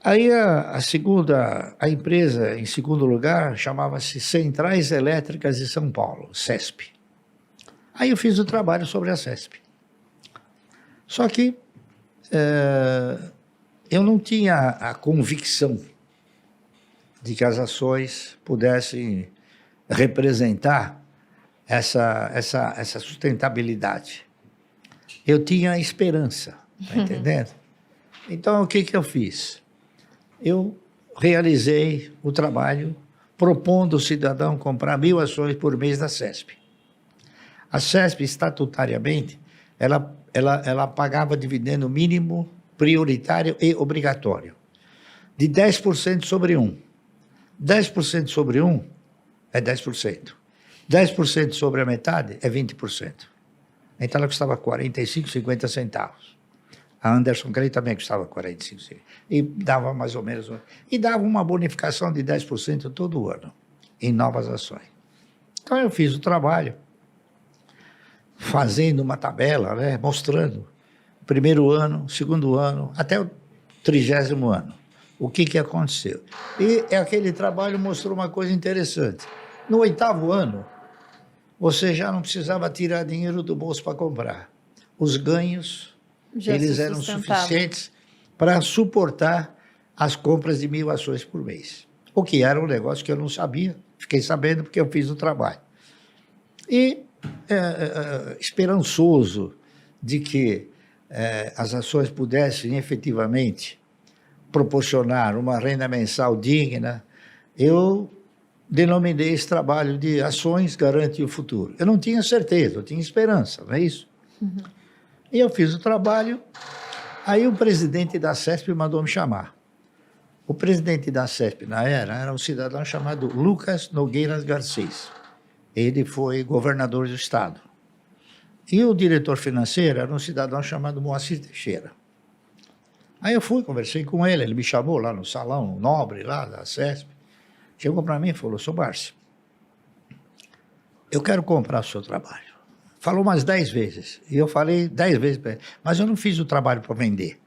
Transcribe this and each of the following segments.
Aí a empresa, em segundo lugar, chamava-se Centrais Elétricas de São Paulo, CESP. Aí eu fiz o trabalho sobre a CESP. Só que eu não tinha a convicção de que as ações pudessem representar essa sustentabilidade. Eu tinha esperança, tá entendendo? Então, o que eu fiz? Eu realizei o trabalho propondo ao cidadão comprar 1.000 ações por mês da CESP. A CESP, estatutariamente, ela pagava dividendo mínimo, prioritário e obrigatório, de 10% sobre 1. 10% sobre 1 é 10%. 10% sobre a metade é 20%. Então ela custava 45, 50 centavos. A Anderson Clay também custava 45 centavos. E dava mais ou menos... E dava uma bonificação de 10% todo ano em novas ações. Então eu fiz o trabalho fazendo uma tabela, né, mostrando o primeiro ano, segundo ano, até o 30º ano. O que aconteceu? E aquele trabalho mostrou uma coisa interessante. No 8º ano, você já não precisava tirar dinheiro do bolso para comprar. Os ganhos, eles eram suficientes para suportar as compras de 1.000 ações por mês. O que era um negócio que eu não sabia, fiquei sabendo porque eu fiz o trabalho. E esperançoso de que as ações pudessem efetivamente proporcionar uma renda mensal digna, eu denominei esse trabalho de Ações Garante o Futuro. Eu não tinha certeza, eu tinha esperança, não é isso? Uhum. E eu fiz o trabalho, aí o presidente da CESP mandou me chamar. O presidente da CESP, na era um cidadão chamado Lucas Nogueira Garcês. Ele foi governador do estado. E o diretor financeiro era um cidadão chamado Moacir Teixeira. Aí eu fui, conversei com ele, ele me chamou lá no salão nobre, lá da CESP. Chegou para mim e falou, Sr. Barsi, eu quero comprar o seu trabalho. Falou umas 10 vezes. E eu falei 10 vezes para ele, mas eu não fiz o trabalho para vender.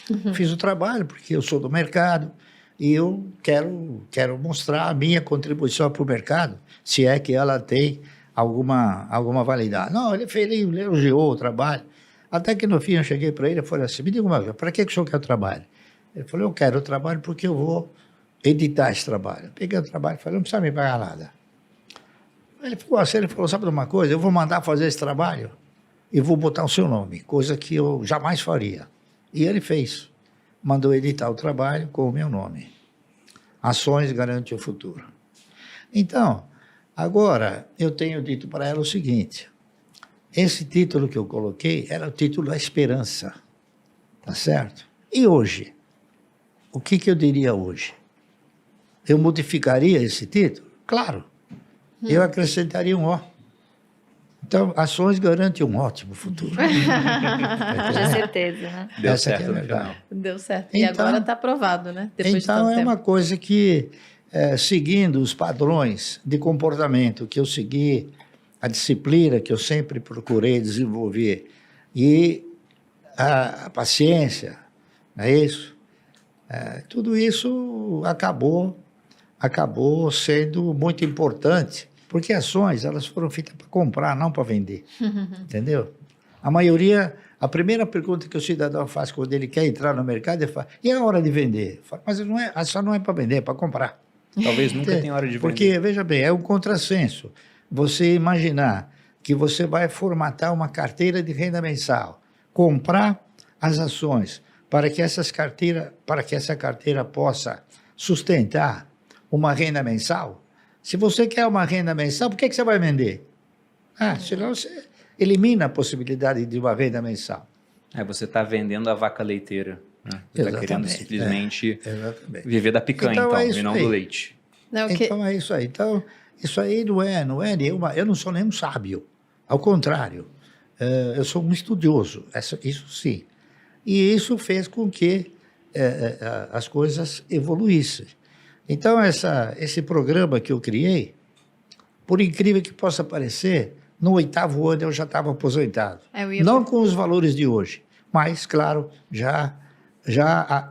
Uhum. Fiz o trabalho porque eu sou do mercado e eu quero mostrar a minha contribuição para o mercado, se é que ela tem alguma validade. Não, ele elogiou o trabalho. Até que no fim eu cheguei para ele e falei assim, me diga uma coisa, para que o senhor quer o trabalho? Ele falou, eu quero o trabalho porque eu vou editar esse trabalho. Eu peguei o trabalho e falei, não precisa me pagar nada. Ele ficou assim, ele falou, sabe de uma coisa? Eu vou mandar fazer esse trabalho e vou botar o seu nome, coisa que eu jamais faria. E ele fez. Mandou editar o trabalho com o meu nome. Ações Garante o Futuro. Então, agora eu tenho dito para ela o seguinte, esse título que eu coloquei era o título da esperança, tá certo? E hoje? O que eu diria hoje? Eu modificaria esse título? Claro. Eu acrescentaria um O. Então, Ações Garante um ótimo futuro. Com certeza, né? Deu certo no final. Deu certo. E agora está aprovado, né? Depois então, de tanto uma coisa que, seguindo os padrões de comportamento que eu segui, a disciplina que eu sempre procurei desenvolver e a paciência, não é isso? Tudo isso acabou sendo muito importante, porque ações elas foram feitas para comprar, não para vender, entendeu? A maioria, a primeira pergunta que o cidadão faz quando ele quer entrar no mercado, ele fala, e a hora de vender? Falo, mas a ação não é para vender, é para comprar. Talvez nunca tenha hora de vender. Porque, veja bem, é um contrassenso. Você imaginar que você vai formatar uma carteira de renda mensal, comprar as ações para que essa carteira possa sustentar uma renda mensal. Se você quer uma renda mensal, por que você vai vender? Senão você elimina a possibilidade de uma renda mensal. Você está vendendo a vaca leiteira. Né? Você está querendo simplesmente viver da picanha, e não do leite. Então é isso aí. Então, isso aí não é eu não sou nenhum sábio. Ao contrário, eu sou um estudioso, isso sim. E isso fez com que as coisas evoluíssem. Então, esse programa que eu criei, por incrível que possa parecer, no 8º ano eu já estava aposentado. Não com os valores de hoje, mas, claro, já já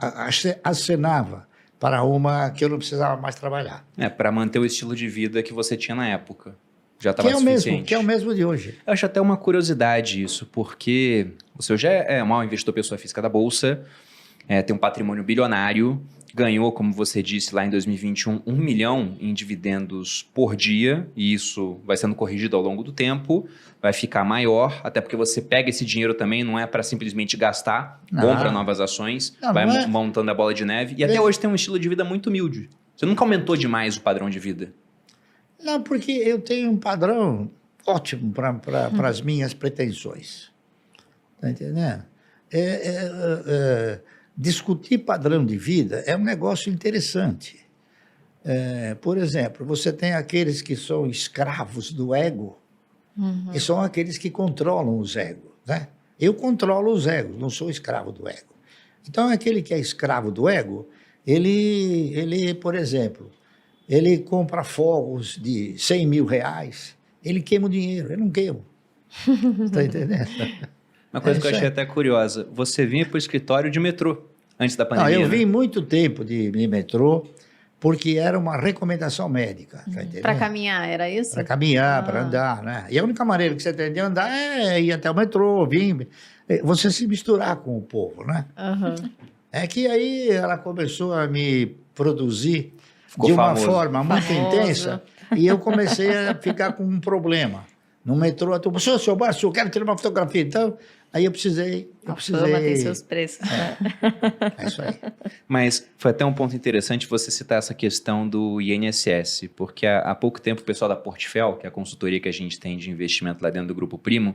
acenava para uma que eu não precisava mais trabalhar. Para manter o estilo de vida que você tinha na época. Já estava suficiente. Que é o mesmo de hoje. Eu acho até uma curiosidade isso, porque você hoje é um investidor pessoa física da Bolsa, tem um patrimônio bilionário, ganhou, como você disse lá em 2021, 1 milhão em dividendos por dia, e isso vai sendo corrigido ao longo do tempo, vai ficar maior, até porque você pega esse dinheiro também, não é para simplesmente gastar, compra novas ações, vai montando a bola de neve, e até hoje tem um estilo de vida muito humilde. Você nunca aumentou demais o padrão de vida? Não, porque eu tenho um padrão ótimo para as minhas pretensões. Está entendendo? Discutir padrão de vida é um negócio interessante. Por exemplo, você tem aqueles que são escravos do ego, e são aqueles que controlam os egos, né? Eu controlo os egos, não sou escravo do ego. Então, aquele que é escravo do ego, ele, por exemplo, ele compra fogos de 100 mil reais, ele queima o dinheiro, eu não queimo. Está entendendo? Uma coisa que eu achei até curiosa, você vinha para o escritório de metrô antes da pandemia, eu vim muito tempo de metrô, porque era uma recomendação médica. Tá entendendo? Para caminhar, era isso? Para caminhar, para andar, né? E a única maneira que você tem de andar é ir até o metrô, vir, você se misturar com o povo, né? É que aí ela começou a me produzir de uma forma muito intensa, e eu comecei a ficar com um problema. No metrô, seu Márcio, eu quero tirar uma fotografia. Então, aí eu precisei... A fama tem seus preços. É isso aí. Mas foi até um ponto interessante você citar essa questão do INSS, porque há pouco tempo o pessoal da Portfel, que é a consultoria que a gente tem de investimento lá dentro do Grupo Primo,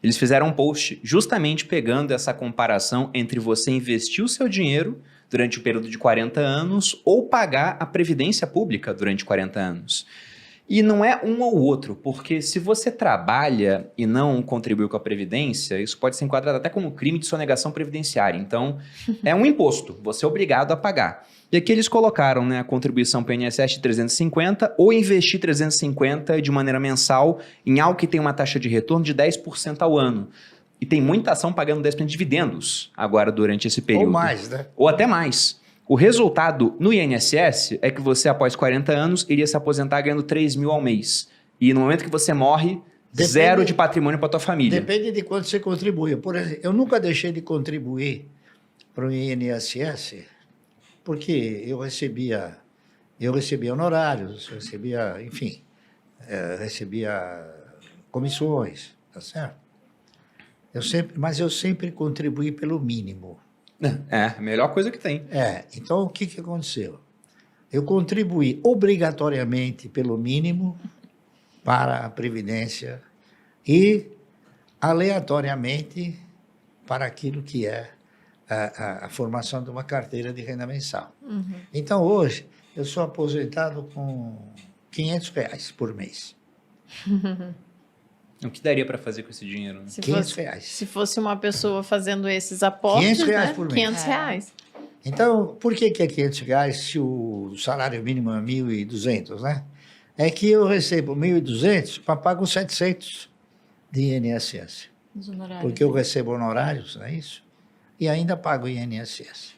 eles fizeram um post justamente pegando essa comparação entre você investir o seu dinheiro durante o período de 40 anos ou pagar a previdência pública durante 40 anos. E não é um ou outro, porque se você trabalha e não contribui com a Previdência, isso pode ser enquadrado até como crime de sonegação previdenciária. Então, é um imposto, você é obrigado a pagar. E aqui eles colocaram, né, a contribuição para o INSS de 350 ou investir 350 de maneira mensal em algo que tem uma taxa de retorno de 10% ao ano. E tem muita ação pagando 10% de dividendos agora durante esse período. Ou mais, né? Ou até mais. O resultado no INSS é que você, após 40 anos, iria se aposentar ganhando 3 mil ao mês. E no momento que você morre, zero de patrimônio para a tua família. Depende de quanto você contribui. Por exemplo, eu nunca deixei de contribuir para o INSS, porque eu recebia honorários, enfim, recebia comissões, tá certo? Mas eu sempre contribuí pelo mínimo. A melhor coisa que tem. Então o que aconteceu? Eu contribuí obrigatoriamente pelo mínimo para a Previdência e aleatoriamente para aquilo que é a formação de uma carteira de renda mensal. Então hoje eu sou aposentado com R$500 por mês. O que daria para fazer com esse dinheiro? Né? R$500. Se fosse uma pessoa fazendo esses aportes, R$500 por mês. R$500. Então, por que é R$500 se o salário mínimo é 1.200, né? É que eu recebo 1.200 para pagar 700 de INSS. Porque eu recebo honorários, não é isso? E ainda pago INSS.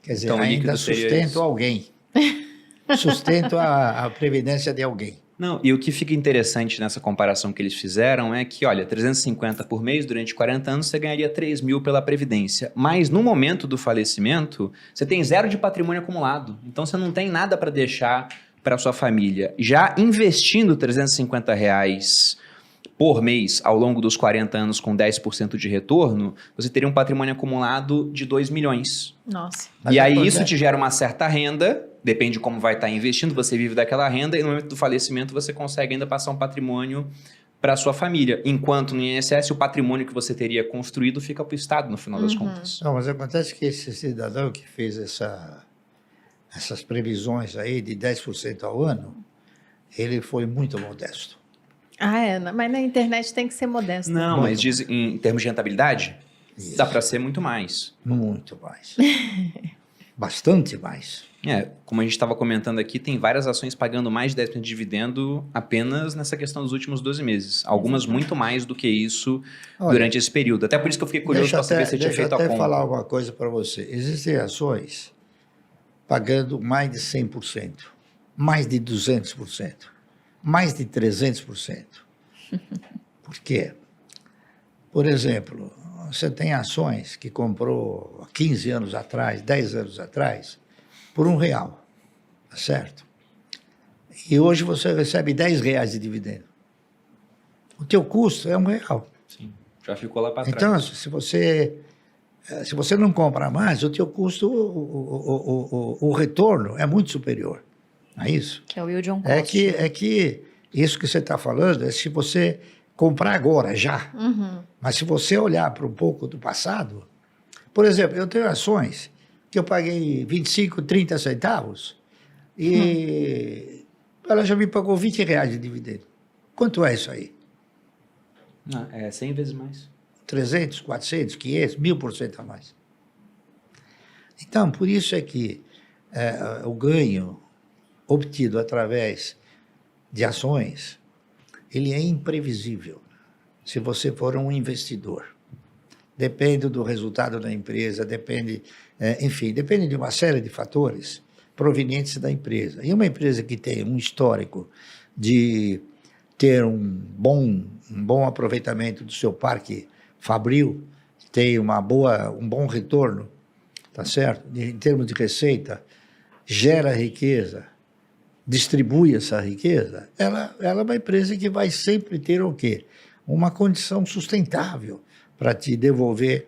Quer dizer, então, ainda sustento alguém. Sustento a previdência de alguém. Não, e o que fica interessante nessa comparação que eles fizeram é que, olha, 350 por mês durante 40 anos você ganharia 3 mil pela Previdência, mas no momento do falecimento você tem zero de patrimônio acumulado, então você não tem nada para deixar para sua família. Já investindo R$350 por mês ao longo dos 40 anos com 10% de retorno, você teria um patrimônio acumulado de 2 milhões. Nossa. E aí isso te gera uma certa renda, depende de como vai estar investindo, você vive daquela renda e no momento do falecimento você consegue ainda passar um patrimônio para a sua família. Enquanto no INSS o patrimônio que você teria construído fica para o Estado no final das contas. Não, mas acontece que esse cidadão que fez essas previsões aí de 10% ao ano, ele foi muito modesto. Mas na internet tem que ser modesto. Não, mas diz, em termos de rentabilidade, dá para ser muito mais. Muito mais. bastante mais. Como a gente estava comentando aqui, tem várias ações pagando mais de 10% de dividendo apenas nessa questão dos últimos 12 meses. Algumas muito mais do que isso durante esse período. Até por isso que eu fiquei curioso para saber se você tinha feito a conta. Deixa eu até falar uma coisa para você. Existem ações pagando mais de 100%, mais de 200%, mais de 300%. Por quê? Por exemplo, você tem ações que comprou há 15 anos atrás, 10 anos atrás, por R$1, tá certo? E hoje você recebe R$10 de dividendo. O teu custo é R$1. Sim, já ficou lá para trás. Então, se você não compra mais, o teu custo, o retorno é muito superior. Não é isso? Que é o yield on cost. É que isso que você está falando é se você comprar agora, já. Mas se você olhar para um pouco do passado, por exemplo, eu tenho ações que eu paguei 25, 30 centavos e ela já me pagou R$20 de dividendo. Quanto é isso aí? É 100 vezes mais. 300, 400, 500, 1000% a mais. Então, por isso é que o ganho obtido através de ações, ele é imprevisível se você for um investidor. Depende do resultado da empresa, depende de uma série de fatores provenientes da empresa. E uma empresa que tem um histórico de ter um bom aproveitamento do seu parque fabril, tem um bom retorno, tá certo? Em termos de receita, gera riqueza, distribui essa riqueza, ela é uma empresa que vai sempre ter o quê? Uma condição sustentável para te devolver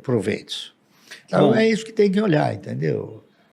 proventos. Então, é isso que tem que olhar, entendeu?